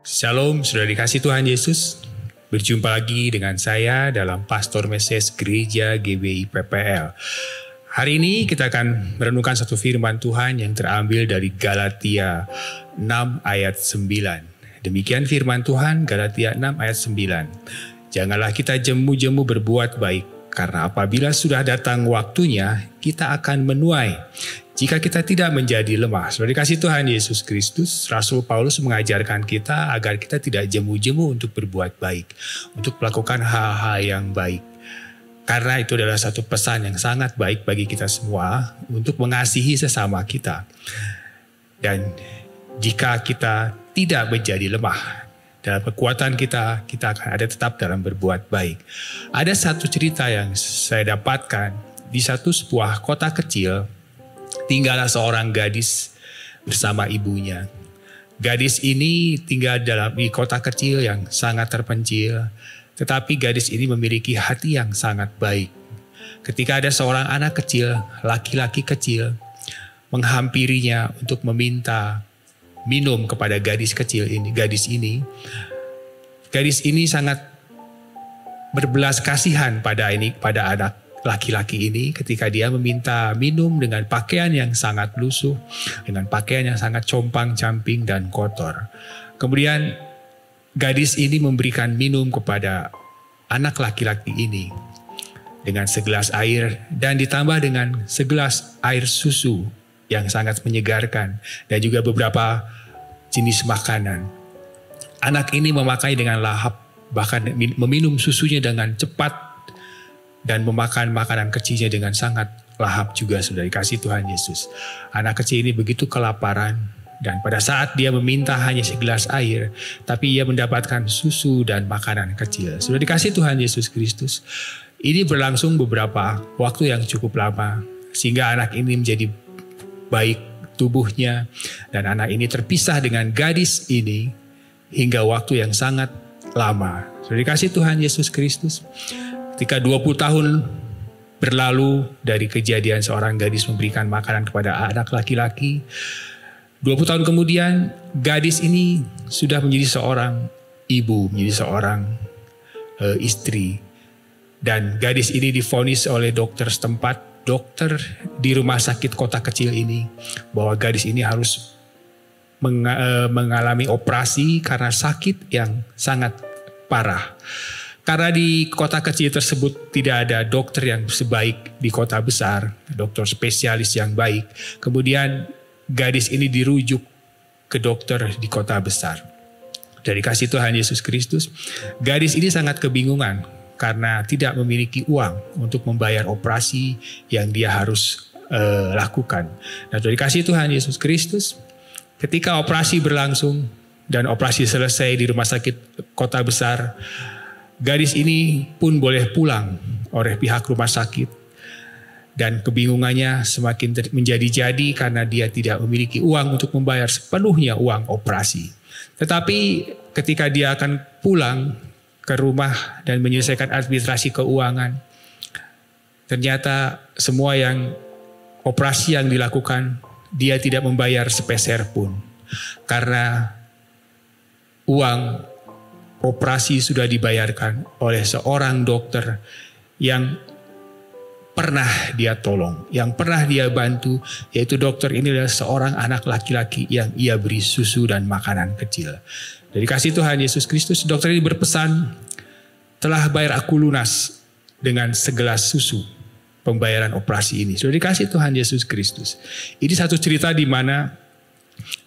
Shalom, sudah dikasih Tuhan Yesus. Berjumpa lagi dengan saya dalam Pastor Message Gereja GBI PPL. Hari ini kita akan merenungkan satu firman Tuhan yang terambil dari Galatia 6 ayat 9. Demikian firman Tuhan, Galatia 6 ayat 9. Janganlah kita jemu-jemu berbuat baik, karena apabila sudah datang waktunya, kita akan menuai. Jika kita tidak menjadi lemah. Sudah dikasih Tuhan Yesus Kristus, Rasul Paulus mengajarkan kita agar kita tidak jemu-jemu untuk berbuat baik, untuk melakukan hal-hal yang baik. Karena itu adalah satu pesan yang sangat baik bagi kita semua untuk mengasihi sesama kita. Dan jika kita tidak menjadi lemah dalam kekuatan kita, kita akan ada tetap dalam berbuat baik. Ada satu cerita yang saya dapatkan di sebuah kota kecil. Tinggallah seorang gadis bersama ibunya. Gadis ini tinggal di kota kecil yang sangat terpencil, tetapi gadis ini memiliki hati yang sangat baik. Ketika ada seorang anak kecil, laki-laki kecil, menghampirinya untuk meminta minum kepada gadis ini sangat berbelas kasihan pada anak laki-laki ini ketika dia meminta minum dengan pakaian yang sangat lusuh, dengan pakaian yang sangat compang-camping dan kotor. Kemudian gadis ini memberikan minum kepada anak laki-laki ini dengan segelas air dan ditambah dengan segelas air susu yang sangat menyegarkan dan juga beberapa jenis makanan. Anak ini memakai dengan lahap, bahkan meminum susunya dengan cepat dan memakan makanan kecilnya dengan sangat lahap juga. Sudah dikasih Tuhan Yesus. Anak kecil ini begitu kelaparan dan pada saat dia meminta hanya segelas air, tapi ia mendapatkan susu dan makanan kecil. Sudah dikasih Tuhan Yesus Kristus. Ini berlangsung beberapa waktu yang cukup lama sehingga anak ini menjadi baik tubuhnya dan anak ini terpisah dengan gadis ini hingga waktu yang sangat lama. Sudah dikasih Tuhan Yesus Kristus. Ketika 20 tahun berlalu dari kejadian seorang gadis memberikan makanan kepada anak laki-laki, 20 tahun kemudian gadis ini sudah menjadi seorang ibu, menjadi seorang istri. Dan gadis ini divonis oleh dokter setempat, dokter di rumah sakit kota kecil ini, bahwa gadis ini harus mengalami operasi karena sakit yang sangat parah. Karena di kota kecil tersebut tidak ada dokter yang sebaik di kota besar, dokter spesialis yang baik. Kemudian gadis ini dirujuk ke dokter di kota besar. Dari kasih Tuhan Yesus Kristus, gadis ini sangat kebingungan karena tidak memiliki uang untuk membayar operasi yang dia harus lakukan. Nah, dari kasih Tuhan Yesus Kristus, ketika operasi berlangsung dan operasi selesai di rumah sakit kota besar, gadis ini pun boleh pulang oleh pihak rumah sakit dan kebingungannya semakin menjadi-jadi karena dia tidak memiliki uang untuk membayar sepenuhnya uang operasi. Tetapi ketika dia akan pulang ke rumah dan menyelesaikan administrasi keuangan, ternyata semua operasi yang dilakukan dia tidak membayar sepeser pun karena uang operasi sudah dibayarkan oleh seorang dokter yang pernah dia tolong, yang pernah dia bantu, yaitu dokter ini adalah seorang anak laki-laki yang ia beri susu dan makanan kecil. Dari kasih Tuhan Yesus Kristus, dokter ini berpesan, telah bayar aku lunas dengan segelas susu pembayaran operasi ini. Sudah dikasih Tuhan Yesus Kristus. Ini satu cerita di mana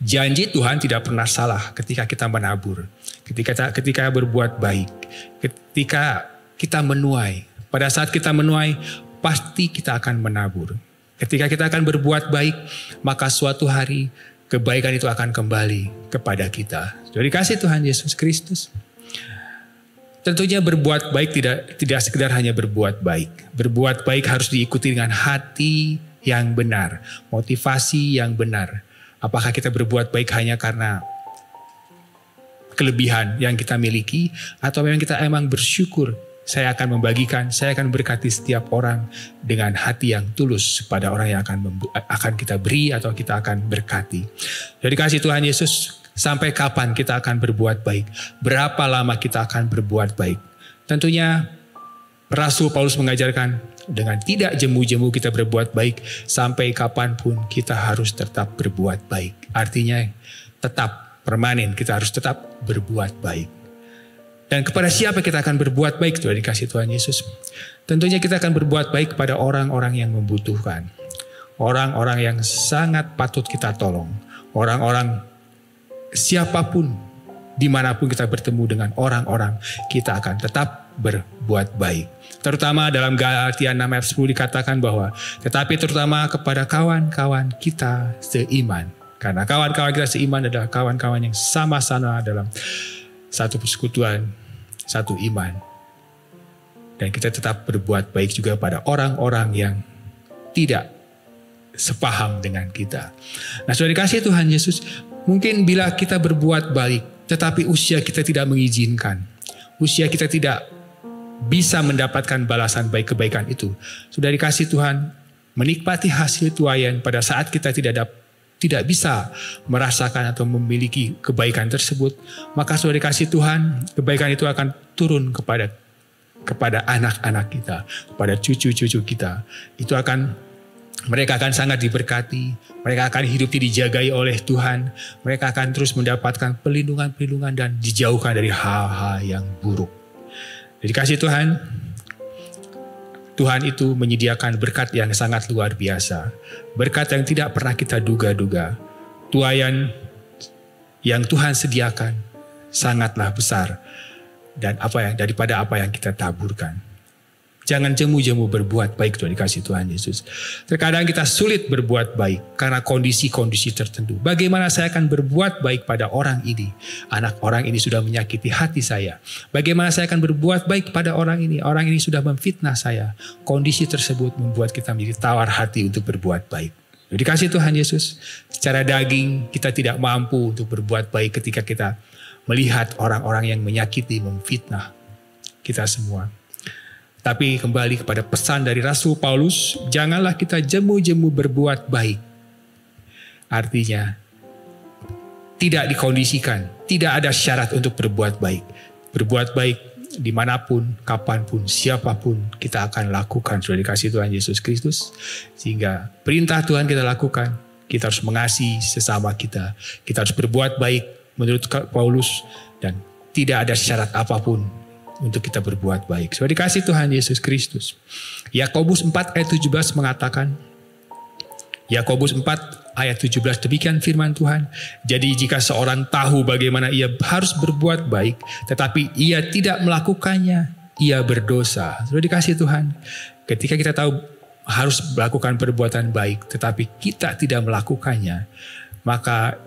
janji Tuhan tidak pernah salah ketika kita menabur, ketika berbuat baik, ketika kita menuai. Pada saat kita menuai, pasti kita akan menabur. Ketika kita akan berbuat baik, maka suatu hari kebaikan itu akan kembali kepada kita. Jadi kasih Tuhan Yesus Kristus. Tentunya berbuat baik tidak sekedar hanya berbuat baik. Berbuat baik harus diikuti dengan hati yang benar, motivasi yang benar. Apakah kita berbuat baik hanya karena kelebihan yang kita miliki, atau memang kita emang bersyukur, saya akan membagikan, saya akan berkati setiap orang dengan hati yang tulus pada orang yang akan kita beri atau kita akan berkati. Jadi kasih Tuhan Yesus, Sampai kapan kita akan berbuat baik? Berapa lama kita akan berbuat baik? Tentunya Rasul Paulus mengajarkan dengan tidak jemu-jemu kita berbuat baik. Sampai kapanpun kita harus tetap berbuat baik. Artinya tetap permanen, kita harus tetap berbuat baik. Dan kepada siapa kita akan berbuat baik? Sudah dikasih Tuhan Yesus. Tentunya kita akan berbuat baik kepada orang-orang yang membutuhkan. Orang-orang yang sangat patut kita tolong. Orang-orang siapapun, dimanapun kita bertemu dengan orang-orang, kita akan tetap berbuat baik. Terutama dalam Galatia 6 ayat 10 dikatakan bahwa, tetapi terutama kepada kawan-kawan kita seiman. Karena kawan-kawan kita seiman adalah kawan-kawan yang sama-sama dalam satu persekutuan, satu iman. Dan kita tetap berbuat baik juga pada orang-orang yang tidak sepaham dengan kita. Nah, sudah dikasih Tuhan Yesus, mungkin bila kita berbuat baik, tetapi usia kita tidak mengizinkan, usia kita tidak bisa mendapatkan balasan baik kebaikan itu. Sudah dikasih Tuhan, menikmati hasil tuaian pada saat kita tidak bisa merasakan atau memiliki kebaikan tersebut, maka sudah dikasih Tuhan, kebaikan itu akan turun kepada anak-anak kita, kepada cucu-cucu kita. Mereka akan sangat diberkati, mereka akan hidup dijagai oleh Tuhan, mereka akan terus mendapatkan perlindungan-perlindungan dan dijauhkan dari hal-hal yang buruk. Jadi kasih Tuhan, Tuhan itu menyediakan berkat yang sangat luar biasa. Berkat yang tidak pernah kita duga-duga. Tuaian yang Tuhan sediakan sangatlah besar daripada apa yang kita taburkan. Jangan jemu-jemu berbuat baik, Tuhan dikasih Tuhan Yesus. Terkadang kita sulit berbuat baik karena kondisi-kondisi tertentu. Bagaimana saya akan berbuat baik pada orang ini? Anak orang ini sudah menyakiti hati saya. Bagaimana saya akan berbuat baik pada orang ini? Orang ini sudah memfitnah saya. Kondisi tersebut membuat kita menjadi tawar hati untuk berbuat baik. Dikasih Tuhan Yesus, secara daging kita tidak mampu untuk berbuat baik ketika kita melihat orang-orang yang menyakiti, memfitnah kita semua. Tapi kembali kepada pesan dari Rasul Paulus, janganlah kita jemu-jemu berbuat baik. Artinya, tidak dikondisikan, tidak ada syarat untuk berbuat baik. Berbuat baik dimanapun, kapanpun, siapapun kita akan lakukan. Sudah dikasih Tuhan Yesus Kristus. Sehingga perintah Tuhan kita lakukan, kita harus mengasihi sesama kita. Kita harus berbuat baik menurut Paulus dan tidak ada syarat apapun untuk kita berbuat baik. Sudah dikasih Tuhan Yesus Kristus. Yakobus 4 ayat 17 mengatakan, Yakobus 4 ayat 17, demikian firman Tuhan. Jadi jika seorang tahu bagaimana ia harus berbuat baik, tetapi ia tidak melakukannya, ia berdosa. Sudah dikasih Tuhan. Ketika kita tahu harus melakukan perbuatan baik, tetapi kita tidak melakukannya, maka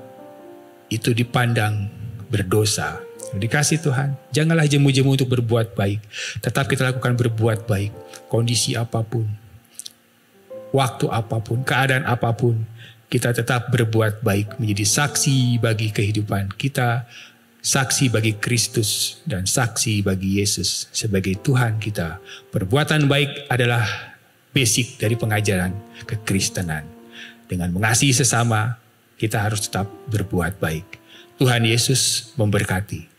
itu dipandang berdosa. Dikasih Tuhan, janganlah jemu-jemu untuk berbuat baik, tetap kita lakukan berbuat baik, kondisi apapun, waktu apapun, keadaan apapun, kita tetap berbuat baik, menjadi saksi bagi kehidupan kita, saksi bagi Kristus, dan saksi bagi Yesus sebagai Tuhan kita. Perbuatan baik adalah basic dari pengajaran kekristenan. Dengan mengasihi sesama, kita harus tetap berbuat baik. Tuhan Yesus memberkati.